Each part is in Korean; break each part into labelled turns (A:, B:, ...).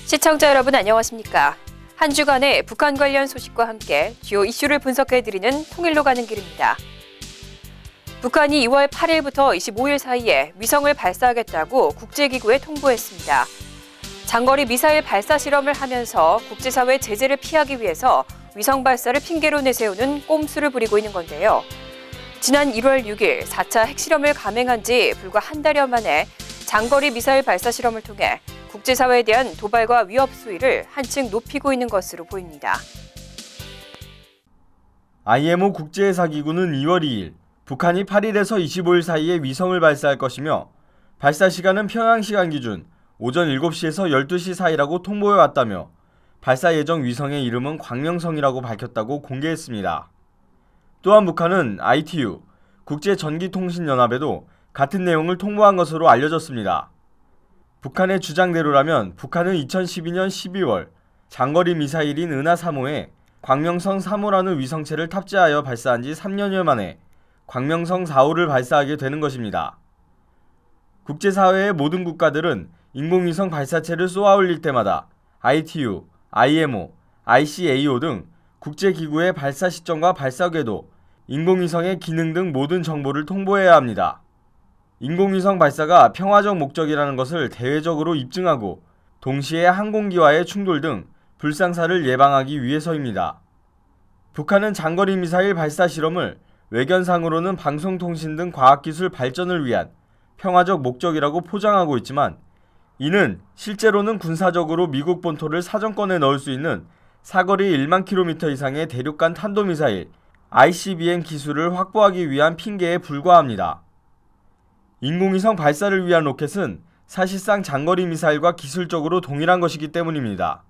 A: 시청자 여러분 안녕하십니까? 한 주간의 북한 관련 소식과 함께 주요 이슈를 분석해드리는 통일로 가는 길입니다. 북한이 2월 8일부터 25일 사이에 위성을 발사하겠다고 국제기구에 통보했습니다. 장거리 미사일 발사 실험을 하면서 국제사회 제재를 피하기 위해서 위성 발사를 핑계로 내세우는 꼼수를 부리고 있는 건데요. 지난 1월 6일 4차 핵실험을 감행한 지 불과 한 달여 만에 장거리 미사일 발사 실험을 통해 국제사회에 대한 도발과 위협 수위를 한층 높이고 있는 것으로 보입니다.
B: IMO 국제해사기구는 2월 2일 북한이 8일에서 25일 사이에 위성을 발사할 것이며 발사 시간은 평양 시간 기준 오전 7시에서 12시 사이라고 통보해왔다며 발사 예정 위성의 이름은 광명성이라고 밝혔다고 공개했습니다. 또한 북한은 ITU, 국제전기통신연합에도 같은 내용을 통보한 것으로 알려졌습니다. 북한의 주장대로라면 북한은 2012년 12월 장거리 미사일인 은하 3호에 광명성 3호라는 위성체를 탑재하여 발사한 지 3년여 만에 광명성 4호를 발사하게 되는 것입니다. 국제사회의 모든 국가들은 인공위성 발사체를 쏘아올릴 때마다 ITU, IMO, ICAO 등 국제기구의 발사 시점과 발사 궤도, 인공위성의 기능 등 모든 정보를 통보해야 합니다. 인공위성 발사가 평화적 목적이라는 것을 대외적으로 입증하고 동시에 항공기와의 충돌 등 불상사를 예방하기 위해서입니다. 북한은 장거리 미사일 발사 실험을 외견상으로는 방송통신 등 과학기술 발전을 위한 평화적 목적이라고 포장하고 있지만 이는 실제로는 군사적으로 미국 본토를 사정권에 넣을 수 있는 사거리 1만 킬로미터 이상의 대륙간 탄도미사일 ICBM 기술을 확보하기 위한 핑계에 불과합니다. 인공위성 발사를 위한 로켓은 사실상 장거리 미사일과 기술적으로 동일한 것이기 때문입니다.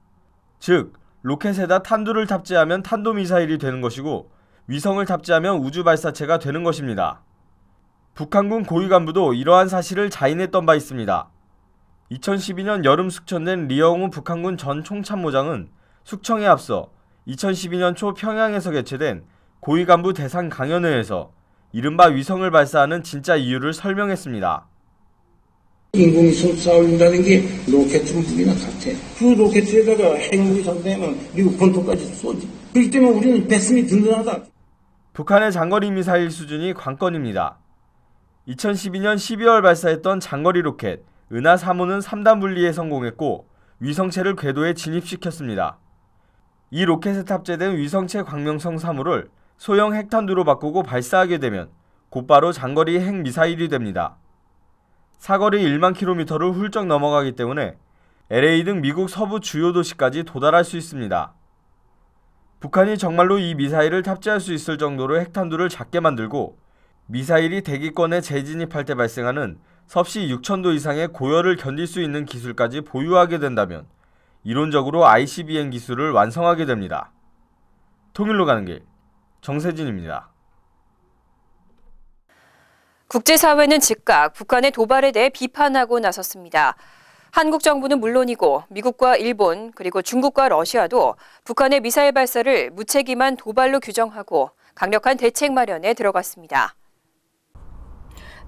B: 즉, 로켓에다 탄두를 탑재하면 탄도미사일이 되는 것이고 위성을 탑재하면 우주발사체가 되는 것입니다. 북한군 고위 간부도 이러한 사실을 자인했던 바 있습니다. 2012년 여름 숙천된 리영우 북한군 전 총참모장은 숙청에 앞서 2012년 초 평양에서 개최된 고위 간부 대상 강연회에서 이른바 위성을 발사하는 진짜 이유를 설명했습니다.
C: 인공위성 쏴올린다는 게 로켓 무기나 같아. 그 로켓에다가 핵무기 전대하면 미국 본토까지 쏘지. 그렇기 때문에 우리는 배심이 든든하다.
B: 북한의 장거리 미사일 수준이 관건입니다. 2012년 12월 발사했던 장거리 로켓 은하 3호는 3단 분리에 성공했고 위성체를 궤도에 진입시켰습니다. 이 로켓에 탑재된 위성체 광명성 3호를 소형 핵탄두로 바꾸고 발사하게 되면 곧바로 장거리 핵미사일이 됩니다. 사거리 1만 킬로미터를 훌쩍 넘어가기 때문에 LA 등 미국 서부 주요 도시까지 도달할 수 있습니다. 북한이 정말로 이 미사일을 탑재할 수 있을 정도로 핵탄두를 작게 만들고 미사일이 대기권에 재진입할 때 발생하는 섭씨 6,000도 이상의 고열을 견딜 수 있는 기술까지 보유하게 된다면 이론적으로 ICBM 기술을 완성하게 됩니다. 통일로 가는 길, 정세진입니다.
A: 국제사회는 즉각 북한의 도발에 대해 비판하고 나섰습니다. 한국 정부는 물론이고 미국과 일본 그리고 중국과 러시아도 북한의 미사일 발사를 무책임한 도발로 규정하고 강력한 대책 마련에 들어갔습니다.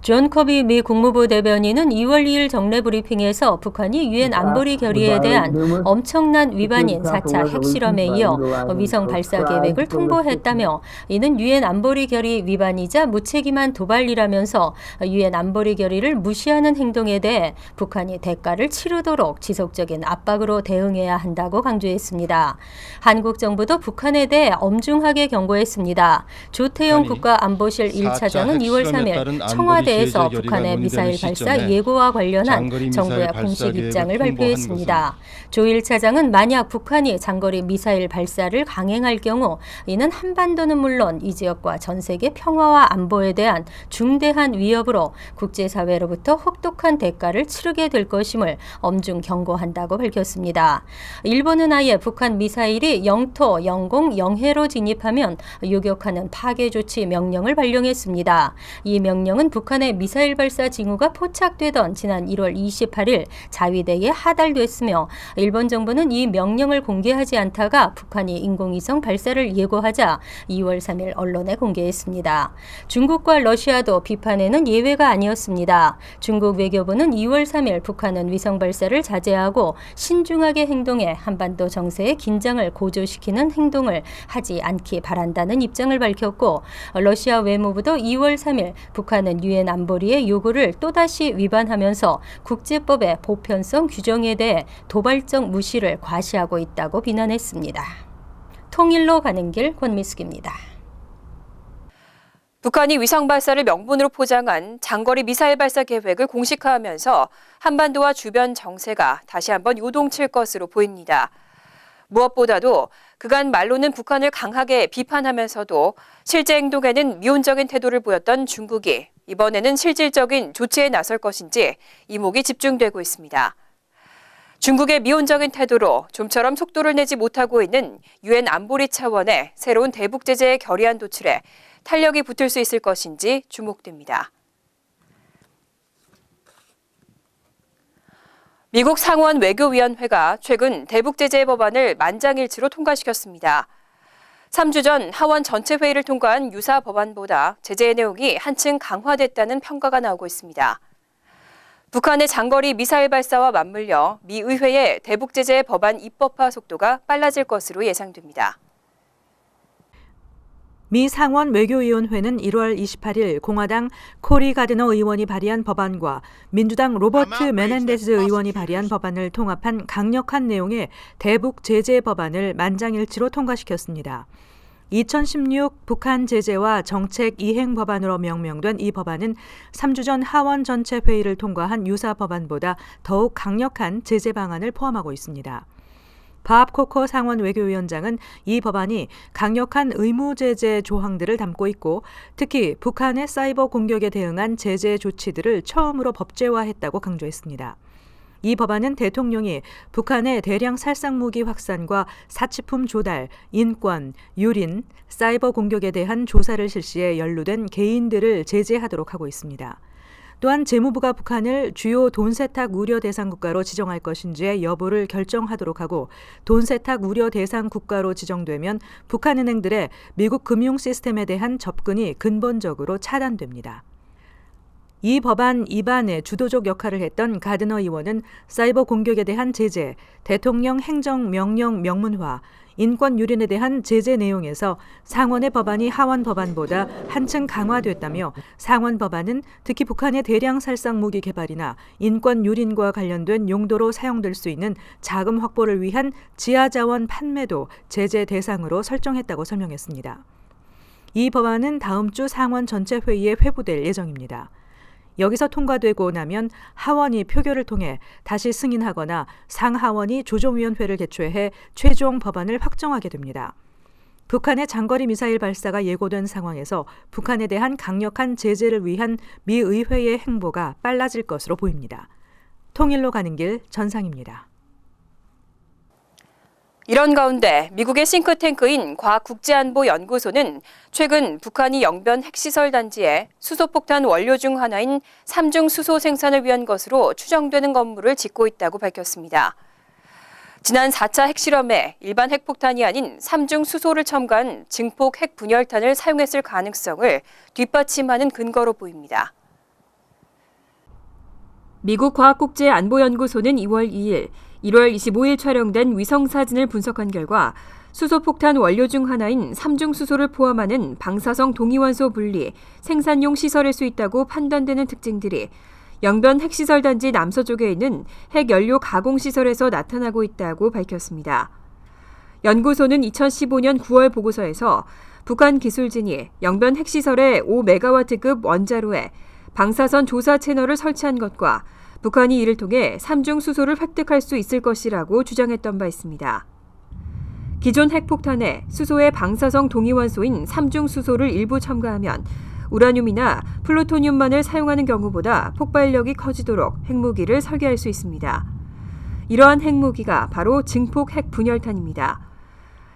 D: 존 커비 미 국무부 대변인은 2월 2일 정례 브리핑에서 북한이 유엔 안보리 결의에 대한 엄청난 위반인 4차 핵실험에 이어 위성 발사 계획을 통보했다며 이는 유엔 안보리 결의 위반이자 무책임한 도발이라면서 유엔 안보리 결의를 무시하는 행동에 대해 북한이 대가를 치르도록 지속적인 압박으로 대응해야 한다고 강조했습니다. 한국 정부도 북한에 대해 엄중하게 경고했습니다. 조태용 국가안보실 1차장은 2월 3일 청와대에서 북한의 미사일 발사 예고와 관련한 정부의 공식 입장을 발표했습니다. 조 1차장은 만약 북한이 장거리 미사일 발사를 강행할 경우 이는 한반도는 물론 이 지역과 전 세계 평화와 안보에 대한 중대한 위협으로 국제사회로부터 혹독한 대가를 치르게 될 것임을 엄중 경고한다고 밝혔습니다. 일본은 아예 북한 미사일이 영토, 영공, 영해로 진입하면 요격하는 파괴 조치 명령을 발령했습니다. 이 명령은 북한 북한의 미사일 발사 징후가 포착되던 지난 1월 28일 자위대에 하달됐으며 일본 정부는 이 명령을 공개하지 않다가 북한이 인공위성 발사를 예고하자 2월 3일 언론에 공개했습니다. 중국과 러시아도 비판에는 예외가 아니었습니다. 중국 외교부는 2월 3일 북한은 위성 발사를 자제하고 신중하게 행동해 한반도 정세의 긴장을 고조시키는 행동을 하지 않기 바란다는 입장을 밝혔고, 러시아 외무부도 2월 3일 북한은 유엔 안보리의 요구를 또다시 위반하면서 국제법의 보편성 규정에 대해 도발적 무시를 과시하고 있다고 비난했습니다. 통일로 가는 길 권미숙입니다.
A: 북한이 위성 발사를 명분으로 포장한 장거리 미사일 발사 계획을 공식화하면서 한반도와 주변 정세가 다시 한번 요동칠 것으로 보입니다. 무엇보다도 그간 말로는 북한을 강하게 비판하면서도 실제 행동에는 미온적인 태도를 보였던 중국이 이번에는 실질적인 조치에 나설 것인지 이목이 집중되고 있습니다. 중국의 미온적인 태도로 좀처럼 속도를 내지 못하고 있는 유엔 안보리 차원의 새로운 대북 제재의 결의안 도출에 탄력이 붙을 수 있을 것인지 주목됩니다. 미국 상원 외교위원회가 최근 대북 제재 법안을 만장일치로 통과시켰습니다. 3주 전 하원 전체 회의를 통과한 유사 법안보다 제재의 내용이 한층 강화됐다는 평가가 나오고 있습니다. 북한의 장거리 미사일 발사와 맞물려 미 의회의 대북 제재 법안 입법화 속도가 빨라질 것으로 예상됩니다.
E: 미 상원 외교위원회는 1월 28일 공화당 코리 가드너 의원이 발의한 법안과 민주당 로버트 메넨데스 의원이 발의한 법안을 통합한 강력한 내용의 대북 제재 법안을 만장일치로 통과시켰습니다. 2016 북한 제재와 정책 이행 법안으로 명명된 이 법안은 3주 전 하원 전체 회의를 통과한 유사 법안보다 더욱 강력한 제재 방안을 포함하고 있습니다. 밥 코커 상원 외교위원장은 이 법안이 강력한 의무 제재 조항들을 담고 있고 특히 북한의 사이버 공격에 대응한 제재 조치들을 처음으로 법제화했다고 강조했습니다. 이 법안은 대통령이 북한의 대량 살상 무기 확산과 사치품 조달, 인권, 유린, 사이버 공격에 대한 조사를 실시해 연루된 개인들을 제재하도록 하고 있습니다. 또한 재무부가 북한을 주요 돈 세탁 우려 대상 국가로 지정할 것인지의 여부를 결정하도록 하고 돈 세탁 우려 대상 국가로 지정되면 북한은행들의 미국 금융 시스템에 대한 접근이 근본적으로 차단됩니다. 이 법안 입안에 주도적 역할을 했던 가드너 의원은 사이버 공격에 대한 제재, 대통령 행정명령 명문화, 인권 유린에 대한 제재 내용에서 상원의 법안이 하원 법안보다 한층 강화됐다며 상원 법안은 특히 북한의 대량 살상 무기 개발이나 인권 유린과 관련된 용도로 사용될 수 있는 자금 확보를 위한 지하 자원 판매도 제재 대상으로 설정했다고 설명했습니다. 이 법안은 다음 주 상원 전체 회의에 회부될 예정입니다. 여기서 통과되고 나면 하원이 표결을 통해 다시 승인하거나 상하원이 조정위원회를 개최해 최종 법안을 확정하게 됩니다. 북한의 장거리 미사일 발사가 예고된 상황에서 북한에 대한 강력한 제재를 위한 미 의회의 행보가 빨라질 것으로 보입니다. 통일로 가는 길 전상입니다.
A: 이런 가운데 미국의 싱크탱크인 과학국제안보연구소는 최근 북한이 영변 핵시설 단지에 수소폭탄 원료 중 하나인 삼중 수소 생산을 위한 것으로 추정되는 건물을 짓고 있다고 밝혔습니다. 지난 4차 핵실험에 일반 핵폭탄이 아닌 삼중 수소를 첨가한 증폭 핵분열탄을 사용했을 가능성을 뒷받침하는 근거로 보입니다. 미국 과학국제안보연구소는 2월 2일 1월 25일 촬영된 위성사진을 분석한 결과 수소폭탄 원료 중 하나인 삼중수소를 포함하는 방사성 동위원소 분리, 생산용 시설일 수 있다고 판단되는 특징들이 영변 핵시설 단지 남서쪽에 있는 핵연료 가공시설에서 나타나고 있다고 밝혔습니다. 연구소는 2015년 9월 보고서에서 북한 기술진이 영변 핵시설에 5메가와트급 원자로에 방사선 조사 채널을 설치한 것과 북한이 이를 통해 삼중 수소를 획득할 수 있을 것이라고 주장했던 바 있습니다. 기존 핵폭탄에 수소의 방사성 동위원소인 삼중 수소를 일부 첨가하면 우라늄이나 플루토늄만을 사용하는 경우보다 폭발력이 커지도록 핵무기를 설계할 수 있습니다. 이러한 핵무기가 바로 증폭 핵분열탄입니다.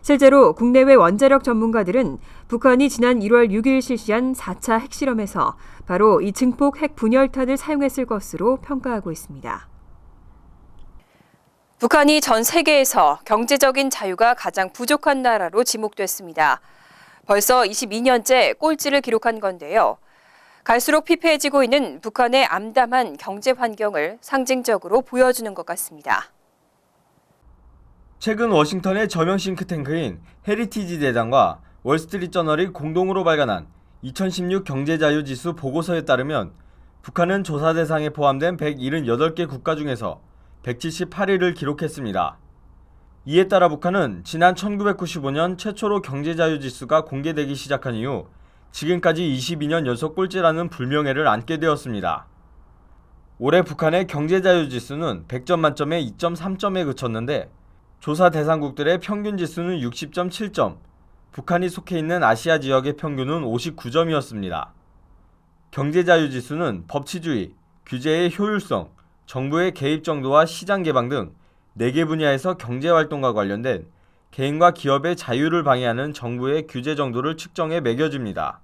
A: 실제로 국내외 원자력 전문가들은 북한이 지난 1월 6일 실시한 4차 핵실험에서 바로 이 증폭 핵 분열탄을 사용했을 것으로 평가하고 있습니다. 북한이 전 세계에서 경제적인 자유가 가장 부족한 나라로 지목됐습니다. 벌써 22년째 꼴찌를 기록한 건데요. 갈수록 피폐해지고 있는 북한의 암담한 경제 환경을 상징적으로 보여주는 것 같습니다.
B: 최근 워싱턴의 저명 싱크탱크인 헤리티지 대장과 월스트리트저널이 공동으로 발간한 2016 경제자유지수 보고서에 따르면 북한은 조사 대상에 포함된 178개 국가 중에서 178위를 기록했습니다. 이에 따라 북한은 지난 1995년 최초로 경제자유지수가 공개되기 시작한 이후 지금까지 22년 연속 꼴찌라는 불명예를 안게 되었습니다. 올해 북한의 경제자유지수는 100점 만점에 2.3점에 그쳤는데 조사 대상국들의 평균 지수는 60.7점, 북한이 속해 있는 아시아 지역의 평균은 59점이었습니다. 경제자유지수는 법치주의, 규제의 효율성, 정부의 개입 정도와 시장 개방 등 4개 분야에서 경제활동과 관련된 개인과 기업의 자유를 방해하는 정부의 규제 정도를 측정해 매겨집니다.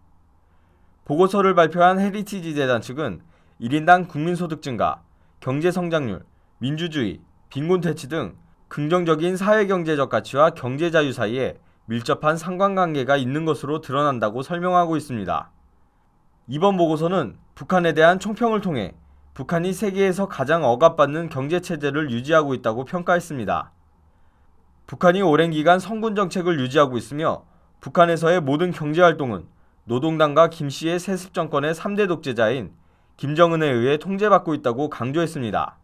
B: 보고서를 발표한 헤리티지 재단 측은 1인당 국민소득 증가, 경제성장률, 민주주의, 빈곤퇴치 등 긍정적인 사회경제적 가치와 경제자유 사이에 밀접한 상관관계가 있는 것으로 드러난다고 설명하고 있습니다. 이번 보고서는 북한에 대한 총평을 통해 북한이 세계에서 가장 억압받는 경제체제를 유지하고 있다고 평가했습니다. 북한이 오랜 기간 성군 정책을 유지하고 있으며 북한에서의 모든 경제활동은 노동당과 김씨의 세습 정권의 3대 독재자인 김정은에 의해 통제받고 있다고 강조했습니다.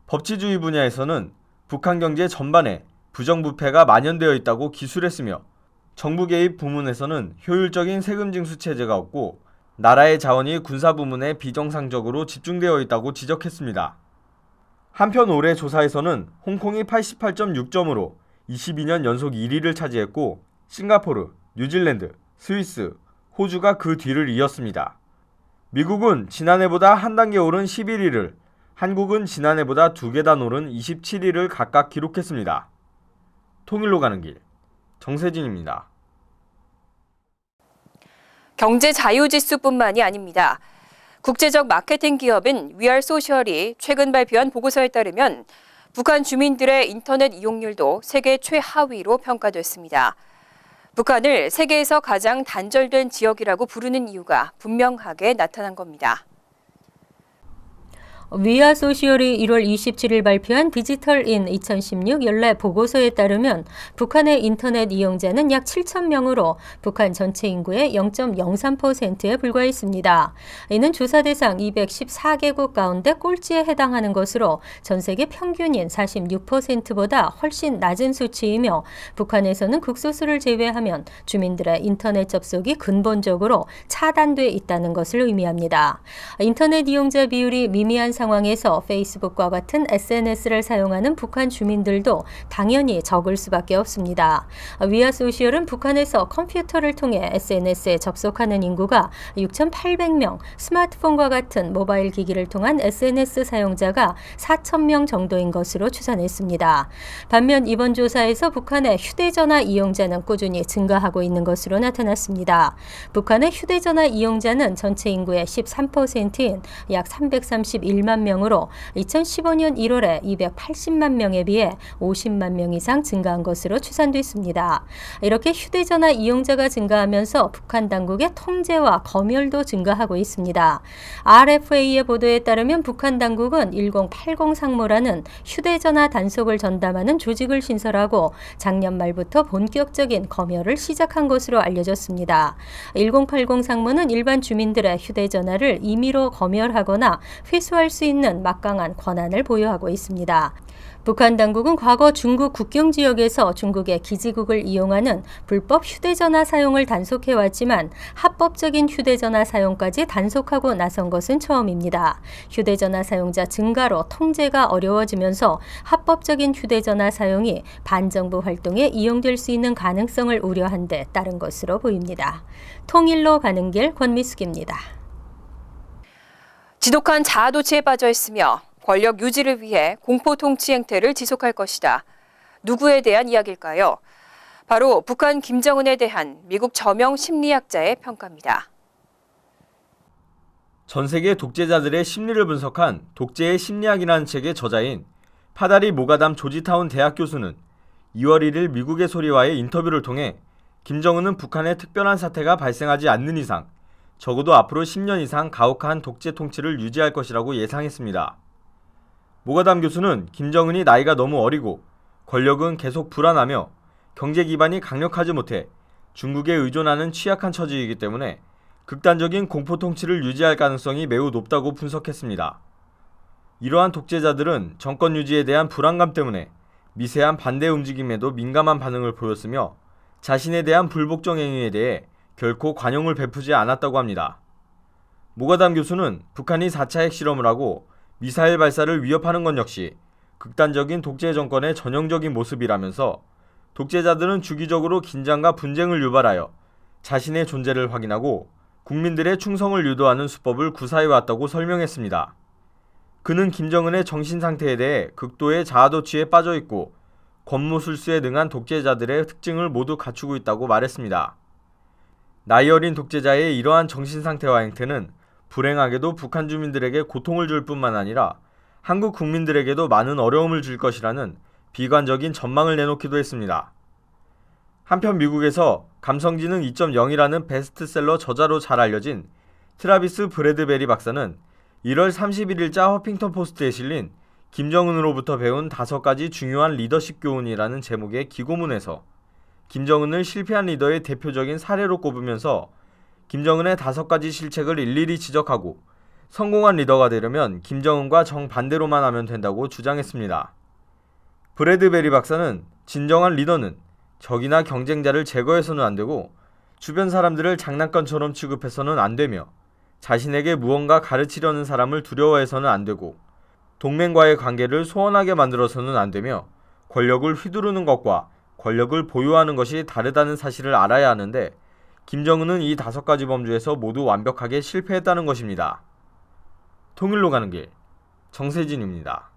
B: 법치주의 분야에서는 북한 경제 전반에 부정부패가 만연되어 있다고 기술했으며 정부 개입 부문에서는 효율적인 세금 징수 체제가 없고 나라의 자원이 군사 부문에 비정상적으로 집중되어 있다고 지적했습니다. 한편 올해 조사에서는 홍콩이 88.6점으로 22년 연속 1위를 차지했고 싱가포르, 뉴질랜드, 스위스, 호주가 그 뒤를 이었습니다. 미국은 지난해보다 한 단계 오른 11위를, 한국은 지난해보다 2계단 오른 27위를 각각 기록했습니다. 통일로 가는 길, 정세진입니다.
A: 경제 자유지수뿐만이 아닙니다. 국제적 마케팅 기업인 위알소셜이 최근 발표한 보고서에 따르면 북한 주민들의 인터넷 이용률도 세계 최하위로 평가됐습니다. 북한을 세계에서 가장 단절된 지역이라고 부르는 이유가 분명하게 나타난 겁니다.
D: 위아소시얼이 1월 27일 발표한 디지털인 2016 연례 보고서에 따르면 북한의 인터넷 이용자는 약 7천 명으로 북한 전체 인구의 0.03%에 불과했습니다. 이는 조사 대상 214개국 가운데 꼴찌에 해당하는 것으로 전 세계 평균인 46%보다 훨씬 낮은 수치이며 북한에서는 극소수를 제외하면 주민들의 인터넷 접속이 근본적으로 차단돼 있다는 것을 의미합니다. 인터넷 이용자 비율이 미미한 상황에서 페이스북과 같은 SNS를 사용하는 북한 주민들도 당연히 적을 수밖에 없습니다. 위아소시얼은 북한에서 컴퓨터를 통해 SNS에 접속하는 인구가 6,800명, 스마트폰과 같은 모바일 기기를 통한 SNS 사용자가 4,000명 정도인 것으로 추산했습니다. 반면 이번 조사에서 북한의 휴대전화 이용자는 꾸준히 증가하고 있는 것으로 나타났습니다. 북한의 휴대전화 이용자는 전체 인구의 13%인 약 331만 명으로 2015년 1월에 280만 명에 비해 50만 명 이상 증가한 것으로 추산됐습니다. 이렇게 휴대전화 이용자가 증가하면서 북한 당국의 통제와 검열도 증가하고 있습니다. RFA의 보도에 따르면 북한 당국은 1080 상무라는 휴대전화 단속을 전담하는 조직을 신설하고 작년 말부터 본격적인 검열을 시작한 것으로 알려졌습니다. 1080 상무는 일반 주민들의 휴대전화를 임의로 검열하거나 회수할 수 있는 막강한 권한을 보유하고 있습니다. 북한 당국은 과거 중국 국경 지역에서 중국의 기지국을 이용하는 불법 휴대전화 사용을 단속해왔지만 합법적인 휴대전화 사용까지 단속하고 나선 것은 처음입니다. 휴대전화 사용자 증가로 통제가 어려워지면서 합법적인 휴대전화 사용이 반정부 활동에 이용될 수 있는 가능성을 우려한 데 따른 것으로 보입니다. 통일로 가는 길 권미숙입니다.
A: 지독한 자아도취에 빠져 있으며 권력 유지를 위해 공포 통치 행태를 지속할 것이다. 누구에 대한 이야기일까요? 바로 북한 김정은에 대한 미국 저명 심리학자의 평가입니다.
B: 전 세계 독재자들의 심리를 분석한 독재의 심리학이라는 책의 저자인 파다리 모가담 조지타운 대학 교수는 2월 1일 미국의 소리와의 인터뷰를 통해 김정은은 북한에 특별한 사태가 발생하지 않는 이상 적어도 앞으로 10년 이상 가혹한 독재 통치를 유지할 것이라고 예상했습니다. 모가담 교수는 김정은이 나이가 너무 어리고 권력은 계속 불안하며 경제 기반이 강력하지 못해 중국에 의존하는 취약한 처지이기 때문에 극단적인 공포 통치를 유지할 가능성이 매우 높다고 분석했습니다. 이러한 독재자들은 정권 유지에 대한 불안감 때문에 미세한 반대 움직임에도 민감한 반응을 보였으며 자신에 대한 불복종 행위에 대해 결코 관용을 베푸지 않았다고 합니다. 모가담 교수는 북한이 4차 핵실험을 하고 미사일 발사를 위협하는 것 역시 극단적인 독재 정권의 전형적인 모습이라면서 독재자들은 주기적으로 긴장과 분쟁을 유발하여 자신의 존재를 확인하고 국민들의 충성을 유도하는 수법을 구사해왔다고 설명했습니다. 그는 김정은의 정신 상태에 대해 극도의 자아도취에 빠져있고 권모술수에 능한 독재자들의 특징을 모두 갖추고 있다고 말했습니다. 나이 어린 독재자의 이러한 정신 상태와 행태는 불행하게도 북한 주민들에게 고통을 줄 뿐만 아니라 한국 국민들에게도 많은 어려움을 줄 것이라는 비관적인 전망을 내놓기도 했습니다. 한편 미국에서 감성지능 2.0이라는 베스트셀러 저자로 잘 알려진 트라비스 브래드베리 박사는 1월 31일자 허핑턴 포스트에 실린 김정은으로부터 배운 5가지 중요한 리더십 교훈이라는 제목의 기고문에서 김정은을 실패한 리더의 대표적인 사례로 꼽으면서 김정은의 5가지 실책을 일일이 지적하고 성공한 리더가 되려면 김정은과 정반대로만 하면 된다고 주장했습니다. 브래드베리 박사는 진정한 리더는 적이나 경쟁자를 제거해서는 안 되고 주변 사람들을 장난감처럼 취급해서는 안 되며 자신에게 무언가 가르치려는 사람을 두려워해서는 안 되고 동맹과의 관계를 소원하게 만들어서는 안 되며 권력을 휘두르는 것과 권력을 보유하는 것이 다르다는 사실을 알아야 하는데 김정은은 이 5가지 범주에서 모두 완벽하게 실패했다는 것입니다. 통일로 가는 길, 정세진입니다.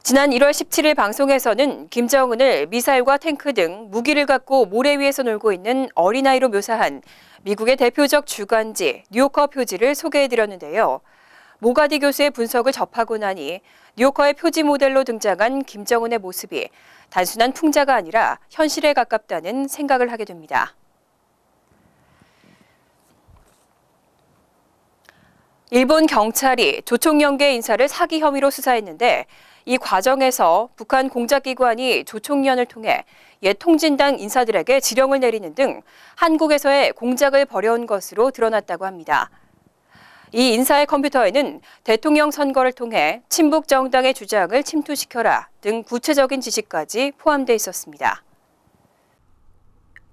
A: 지난 1월 17일 방송에서는 김정은을 미사일과 탱크 등 무기를 갖고 모래 위에서 놀고 있는 어린아이로 묘사한 미국의 대표적 주간지 뉴요커 표지를 소개해드렸는데요. 모가디 교수의 분석을 접하고 나니 뉴요커의 표지 모델로 등장한 김정은의 모습이 단순한 풍자가 아니라 현실에 가깝다는 생각을 하게 됩니다. 일본 경찰이 조총련계 인사를 사기 혐의로 수사했는데 이 과정에서 북한 공작기관이 조총련을 통해 옛 통진당 인사들에게 지령을 내리는 등 한국에서의 공작을 벌여온 것으로 드러났다고 합니다. 이 인사의 컴퓨터에는 대통령 선거를 통해 친북 정당의 주장을 침투시켜라 등 구체적인 지시까지 포함되어 있었습니다.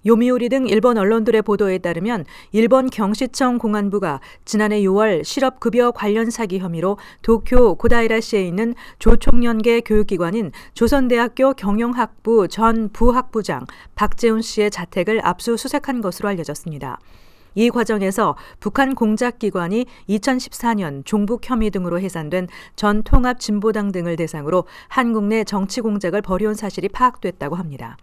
E: 요미우리 등 일본 언론들의 보도에 따르면 일본 경시청 공안부가 지난해 6월 실업급여 관련 사기 혐의로 도쿄 고다이라시에 있는 조총련계 교육기관인 조선대학교 경영학부 전 부학부장 박재훈 씨의 자택을 압수수색한 것으로 알려졌습니다. 이 과정에서 북한 공작기관이 2014년 종북 혐의 등으로 해산된 전 통합진보당 등을 대상으로 한국 내 정치 공작을 벌여온 사실이 파악됐다고 합니다.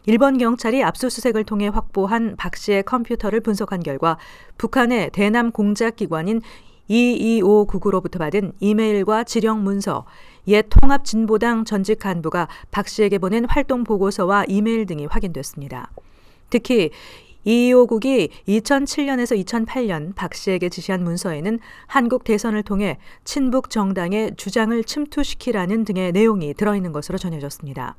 E: 일본 경찰이 압수수색을 통해 확보한 박 씨의 컴퓨터를 분석한 결과 북한의 대남 공작기관인 22599로부터 받은 이메일과 지령 문서, 옛 통합진보당 전직 간부가 박 씨에게 보낸 활동 보고서와 이메일 등이 확인됐습니다. 특히 225국이 2007년에서 2008년 박 씨에게 지시한 문서에는 한국 대선을 통해 친북 정당의 주장을 침투시키라는 등의 내용이 들어있는 것으로 전해졌습니다.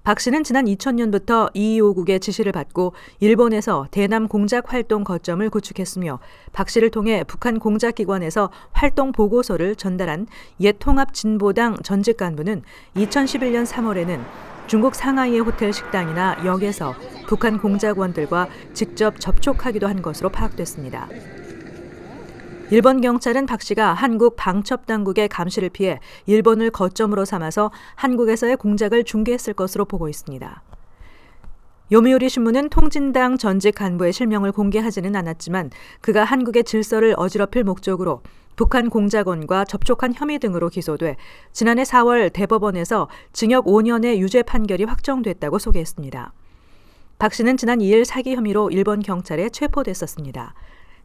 E: 박 씨는 지난 2000년부터 225국의 지시를 받고 일본에서 대남 공작 활동 거점을 구축했으며 박 씨를 통해 북한 공작기관에서 활동 보고서를 전달한 옛 통합진보당 전직 간부는 2011년 3월에는 중국 상하이의 호텔 식당이나 역에서 북한 공작원들과 직접 접촉하기도 한 것으로 파악됐습니다. 일본 경찰은 박 씨가 한국 방첩당국의 감시를 피해 일본을 거점으로 삼아서 한국에서의 공작을 중개했을 것으로 보고 있습니다. 요미우리 신문은 통진당 전직 간부의 실명을 공개하지는 않았지만 그가 한국의 질서를 어지럽힐 목적으로 북한 공작원과 접촉한 혐의 등으로 기소돼 지난해 4월 대법원에서 징역 5년의 유죄 판결이 확정됐다고 소개했습니다. 박 씨는 지난 2일 사기 혐의로 일본 경찰에 체포됐었습니다.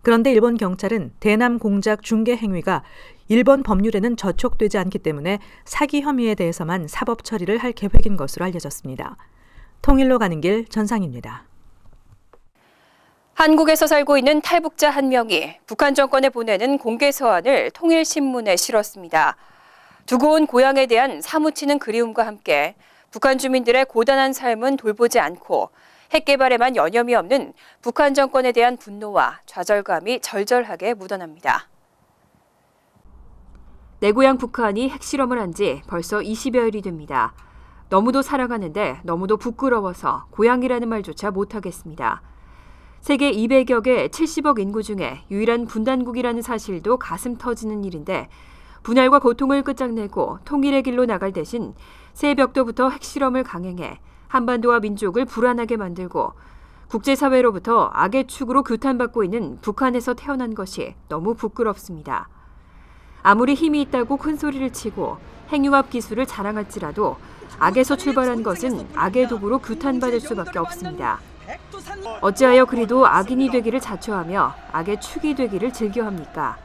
E: 그런데 일본 경찰은 대남 공작 중개 행위가 일본 법률에는 저촉되지 않기 때문에 사기 혐의에 대해서만 사법 처리를 할 계획인 것으로 알려졌습니다. 통일로 가는 길 전상입니다.
A: 한국에서 살고 있는 탈북자 한 명이 북한 정권에 보내는 공개 서한을 통일신문에 실었습니다. 두고 온 고향에 대한 사무치는 그리움과 함께 북한 주민들의 고단한 삶은 돌보지 않고 핵 개발에만 여념이 없는 북한 정권에 대한 분노와 좌절감이 절절하게 묻어납니다. 내 고향 북한이 핵실험을 한 지 벌써 20여일이 됩니다. 너무도 사랑하는데 너무도 부끄러워서 고향이라는 말조차 못하겠습니다. 세계 200여 개 70억 인구 중에 유일한 분단국이라는 사실도 가슴 터지는 일인데 분열과 고통을 끝장내고 통일의 길로 나갈 대신 새 벽도부터 핵실험을 강행해 한반도와 민족을 불안하게 만들고 국제사회로부터 악의 축으로 규탄받고 있는 북한에서 태어난 것이 너무 부끄럽습니다. 아무리 힘이 있다고 큰 소리를 치고 핵융합 기술을 자랑할지라도 악에서 출발한 것은 악의 도구로 규탄받을 수밖에 없습니다. 어찌하여 그리도 악인이 되기를 자처하며 악의 축이 되기를 즐겨합니까?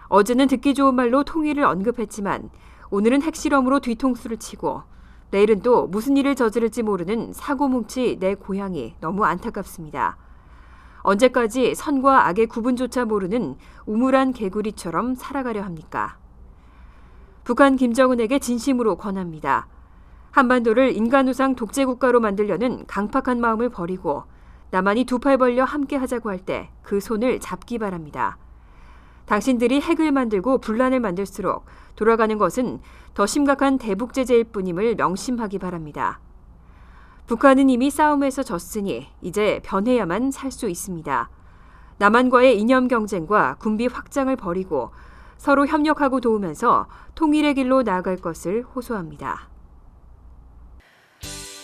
A: 어제는 듣기 좋은 말로 통일을 언급했지만 오늘은 핵실험으로 뒤통수를 치고 내일은 또 무슨 일을 저지를지 모르는 사고뭉치 내 고향이 너무 안타깝습니다. 언제까지 선과 악의 구분조차 모르는 우물안 개구리처럼 살아가려 합니까? 북한 김정은에게 진심으로 권합니다. 한반도를 인간우상 독재국가로 만들려는 강팍한 마음을 버리고 나만이 두 팔 벌려 함께 하자고 할 때 그 손을 잡기 바랍니다. 당신들이 핵을 만들고 분란을 만들수록 돌아가는 것은 더 심각한 대북 제재일 뿐임을 명심하기 바랍니다. 북한은 이미 싸움에서 졌으니 이제 변해야만 살 수 있습니다. 남한과의 이념 경쟁과 군비 확장을 버리고 서로 협력하고 도우면서 통일의 길로 나아갈 것을 호소합니다.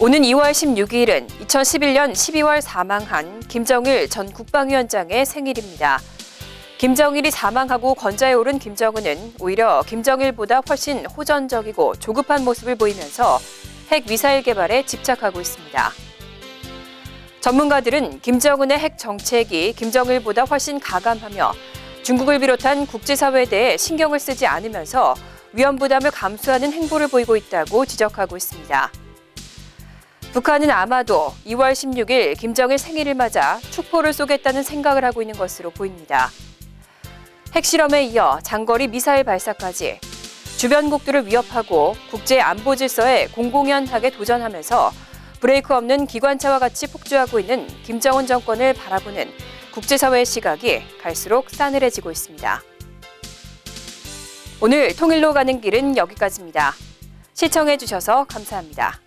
A: 오는 2월 16일은 2011년 12월 사망한 김정일 전 국방위원장의 생일입니다. 김정일이 사망하고 권좌에 오른 김정은은 오히려 김정일보다 훨씬 호전적이고 조급한 모습을 보이면서 핵 미사일 개발에 집착하고 있습니다. 전문가들은 김정은의 핵 정책이 김정일보다 훨씬 가감하며 중국을 비롯한 국제사회에 대해 신경을 쓰지 않으면서 위험 부담을 감수하는 행보를 보이고 있다고 지적하고 있습니다. 북한은 아마도 2월 16일 김정일 생일을 맞아 축포를 쏘겠다는 생각을 하고 있는 것으로 보입니다. 핵실험에 이어 장거리 미사일 발사까지 주변국들을 위협하고 국제 안보 질서에 공공연하게 도전하면서 브레이크 없는 기관차와 같이 폭주하고 있는 김정은 정권을 바라보는 국제사회의 시각이 갈수록 싸늘해지고 있습니다. 오늘 통일로 가는 길은 여기까지입니다. 시청해 주셔서 감사합니다.